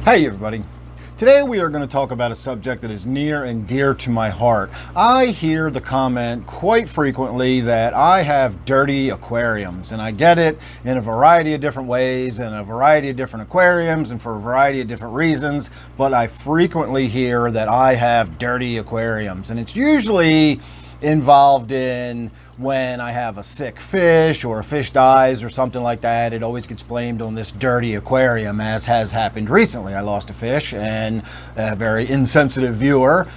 Hey everybody. Today we are going to talk about a subject that is near and dear to my heart. I hear the comment quite frequently that I have dirty aquariums, and I get it in a variety of different ways and a variety of different aquariums and for a variety of different reasons, but I frequently hear that I have dirty aquariums, and it's usually involved in when I have a sick fish or a fish dies or something like that. It always gets blamed on this dirty aquarium, as has happened recently. I lost a fish and a very insensitive viewer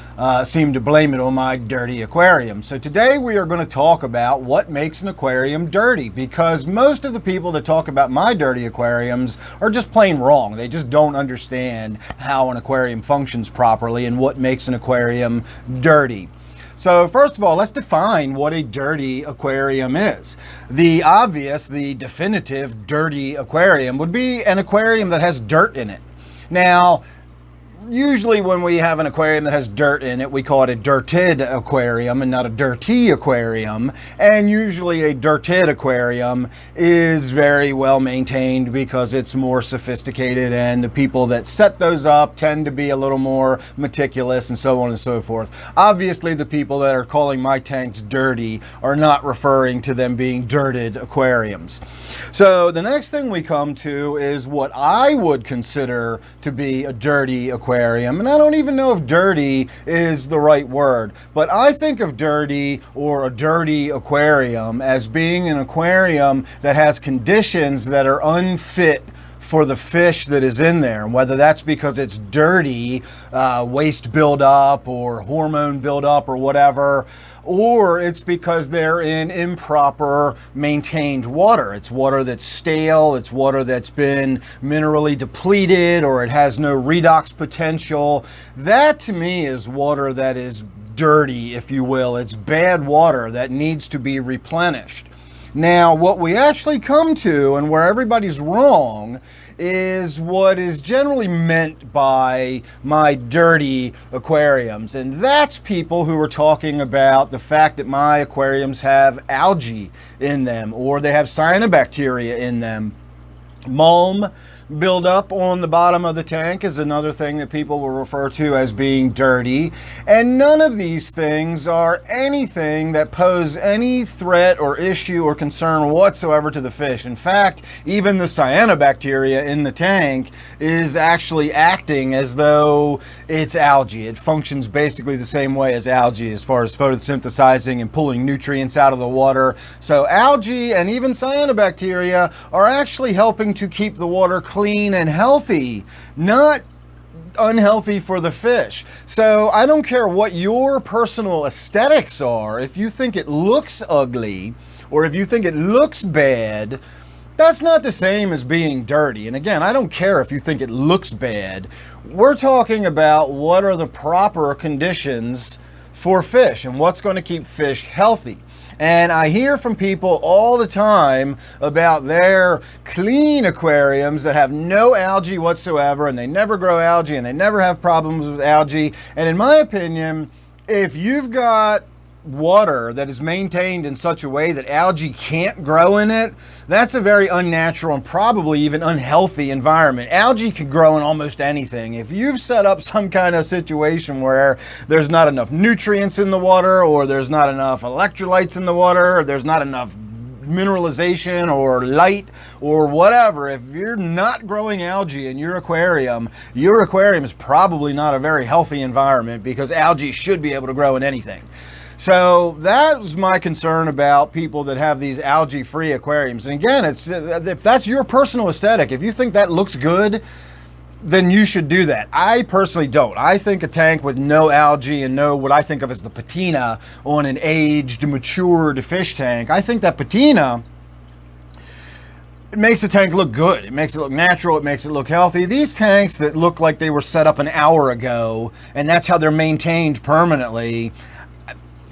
seemed to blame it on my dirty aquarium. So today we are going to talk about what makes an aquarium dirty, because most of the people that talk about my dirty aquariums are just plain wrong. They just don't understand how an aquarium functions properly and what makes an aquarium dirty. So first of all, let's define what a dirty aquarium is. The obvious, the definitive dirty aquarium would be an aquarium that has dirt in it. Now, usually when we have an aquarium that has dirt in it, we call it a dirted aquarium and not a dirty aquarium. And usually a dirted aquarium is very well maintained because it's more sophisticated, and the people that set those up tend to be a little more meticulous and so on and so forth. Obviously, the people that are calling my tanks dirty are not referring to them being dirted aquariums. So the next thing we come to is what I would consider to be a dirty aquarium. And I don't even know if dirty is the right word, but I think of dirty or a dirty aquarium as being an aquarium that has conditions that are unfit for the fish that is in there. And whether that's because it's dirty, waste buildup or hormone buildup or whatever, or it's because they're in improper maintained water. It's water that's stale, it's water that's been minerally depleted, or it has no redox potential. That to me is water that is dirty, if you will. It's bad water that needs to be replenished. Now, what we actually come to, and where everybody's wrong, is what is generally meant by my dirty aquariums. And that's people who are talking about the fact that my aquariums have algae in them, or they have cyanobacteria in them. Mulm buildup on the bottom of the tank is another thing that people will refer to as being dirty. And none of these things are anything that pose any threat or issue or concern whatsoever to the fish. In fact, even the cyanobacteria in the tank is actually acting as though it's algae. It functions basically the same way as algae as far as photosynthesizing and pulling nutrients out of the water. So algae and even cyanobacteria are actually helping to keep the water clean and healthy, not unhealthy for the fish. So I don't care what your personal aesthetics are. If you think it looks ugly or if you think it looks bad, that's not the same as being dirty. And again, I don't care if you think it looks bad. We're talking about what are the proper conditions for fish and what's going to keep fish healthy. And I hear from people all the time about their clean aquariums that have no algae whatsoever, and they never grow algae, and they never have problems with algae. And in my opinion, if you've got water that is maintained in such a way that algae can't grow in it, that's a very unnatural and probably even unhealthy environment. Algae can grow in almost anything. If you've set up some kind of situation where there's not enough nutrients in the water, or there's not enough electrolytes in the water, or there's not enough mineralization or light or whatever, if you're not growing algae in your aquarium is probably not a very healthy environment, because algae should be able to grow in anything. So that was my concern about people that have these algae-free aquariums. And again, it's if that's your personal aesthetic, if you think that looks good, then you should do that. I personally don't. I think a tank with no algae and no what I think of as the patina on an aged, matured fish tank, I think that patina, it makes the tank look good. It makes it look natural. It makes it look healthy. These tanks that look like they were set up an hour ago and that's how they're maintained permanently,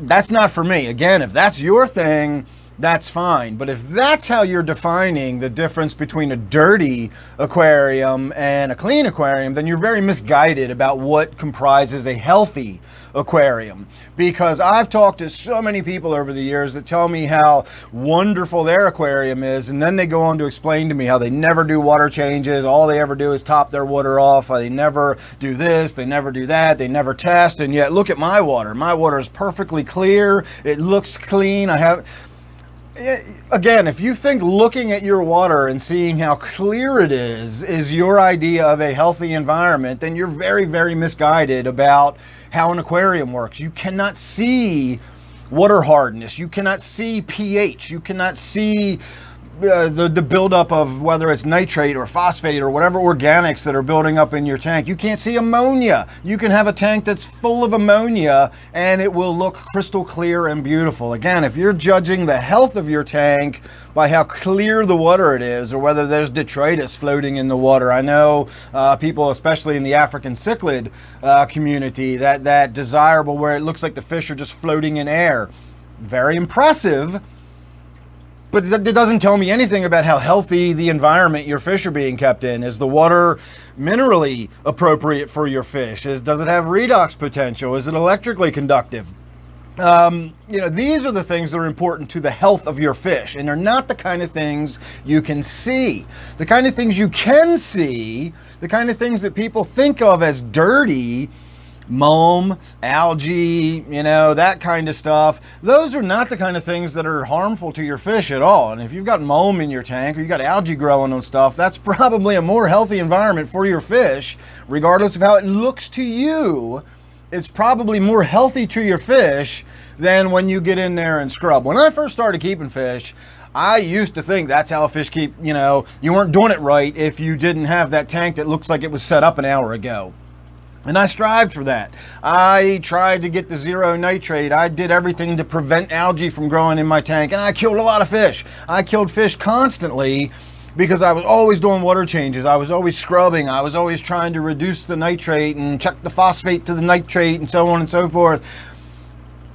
that's not for me. Again, if that's your thing, that's fine. But if that's how you're defining the difference between a dirty aquarium and a clean aquarium, then you're very misguided about what comprises a healthy aquarium. Because I've talked to so many people over the years that tell me how wonderful their aquarium is, and then they go on to explain to me how they never do water changes, all they ever do is top their water off, they never do this, they never do that, they never test. And yet look at my water is perfectly clear, it looks clean. Again, if you think looking at your water and seeing how clear it is your idea of a healthy environment, then you're very, very misguided about how an aquarium works. You cannot see water hardness, you cannot see pH, you cannot see the buildup of whether it's nitrate or phosphate or whatever organics that are building up in your tank. You can't see ammonia. You can have a tank that's full of ammonia and it will look crystal clear and beautiful. Again, if you're judging the health of your tank by how clear the water it is, or whether there's detritus floating in the water. I know people, especially in the African cichlid community, that desirable where it looks like the fish are just floating in air. Very impressive. But it doesn't tell me anything about how healthy the environment your fish are being kept in. Is the water minerally appropriate for your fish? Does it have redox potential? Is it electrically conductive? These are the things that are important to the health of your fish, and they're not the kind of things you can see. The kind of things you can see, the kind of things that people think of as dirty, mulm, algae, that kind of stuff. Those are not the kind of things that are harmful to your fish at all. And if you've got mulm in your tank or you've got algae growing on stuff, that's probably a more healthy environment for your fish, regardless of how it looks to you. It's probably more healthy to your fish than when you get in there and scrub. When I first started keeping fish, I used to think that's how a fish keep, you weren't doing it right if you didn't have that tank that looks like it was set up an hour ago. And I strived for that. I tried to get the zero nitrate. I did everything to prevent algae from growing in my tank, and I killed a lot of fish. I killed fish constantly because I was always doing water changes. I was always scrubbing. I was always trying to reduce the nitrate and check the phosphate to the nitrate and so on and so forth.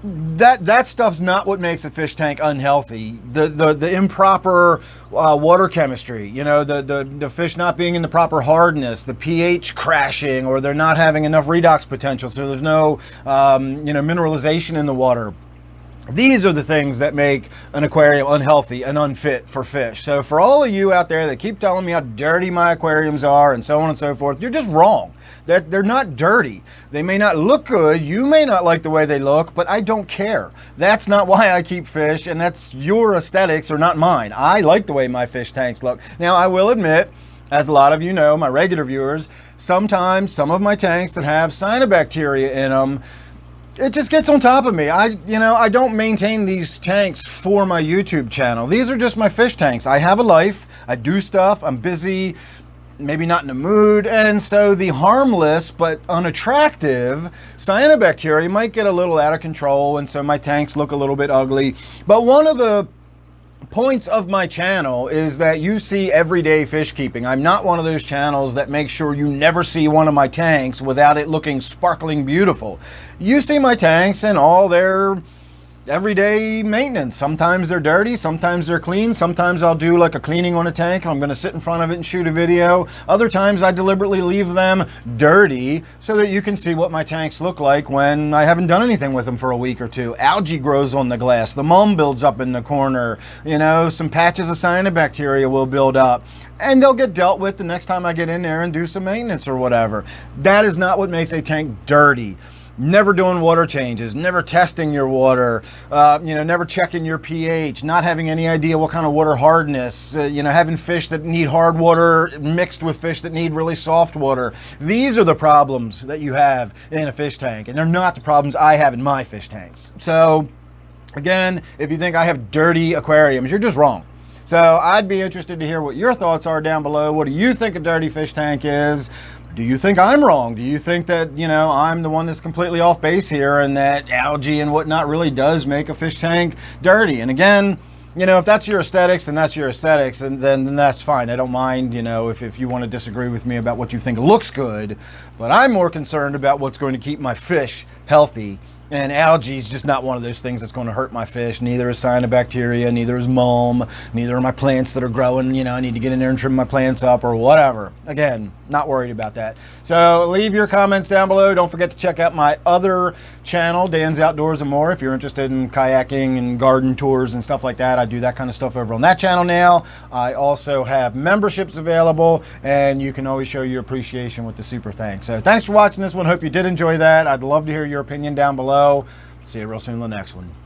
That stuff's not what makes a fish tank unhealthy. The improper water chemistry, the fish not being in the proper hardness, the pH crashing, or they're not having enough redox potential, so there's no mineralization in the water. These are the things that make an aquarium unhealthy and unfit for fish. So for all of you out there that keep telling me how dirty my aquariums are and so on and so forth, you're just wrong. That they're not dirty. They may not look good. You may not like the way they look, but I don't care. That's not why I keep fish, and that's your aesthetics or not mine. I like the way my fish tanks look. Now, I will admit, as a lot of you know, my regular viewers, sometimes some of my tanks that have cyanobacteria in them, it just gets on top of me. I don't maintain these tanks for my YouTube channel. These are just my fish tanks. I have a life. I do stuff. I'm busy. Maybe not in the mood, and so the harmless but unattractive cyanobacteria might get a little out of control, and so my tanks look a little bit ugly. But one of the points of my channel is that you see everyday fish keeping. I'm not one of those channels that makes sure you never see one of my tanks without it looking sparkling beautiful. You see my tanks and all their everyday maintenance. Sometimes they're dirty, sometimes they're clean. Sometimes I'll do like a cleaning on a tank. I'm going to sit in front of it and shoot a video. Other times I deliberately leave them dirty so that you can see what my tanks look like when I haven't done anything with them for a week or two. Algae grows on the glass. The mulm builds up in the corner. Some patches of cyanobacteria will build up. And they'll get dealt with the next time I get in there and do some maintenance or whatever. That is not what makes a tank dirty. Never doing water changes, never testing your water, never checking your pH, not having any idea what kind of water hardness, having fish that need hard water mixed with fish that need really soft water. These are the problems that you have in a fish tank, and they're not the problems I have in my fish tanks. So, again, if you think I have dirty aquariums, you're just wrong. So I'd be interested to hear what your thoughts are down below. What do you think a dirty fish tank is? Do you think I'm wrong? Do you think that, I'm the one that's completely off base here and that algae and whatnot really does make a fish tank dirty? And again, if that's your aesthetics, then that's your aesthetics, and then that's fine. I don't mind, if you want to disagree with me about what you think looks good, but I'm more concerned about what's going to keep my fish healthy And algae is just not one of those things that's going to hurt my fish. Neither is cyanobacteria, neither is mulm, neither are my plants that are growing. You know, I need to get in there and trim my plants up or whatever. Again, not worried about that. So leave your comments down below. Don't forget to check out my other channel, Dan's Outdoors and More, if you're interested in kayaking and garden tours and stuff like that. I do that kind of stuff over on that channel now. I also have memberships available, and you can always show your appreciation with the super thanks. So thanks for watching this one. Hope you did enjoy that. I'd love to hear your opinion down below. See you real soon in the next one.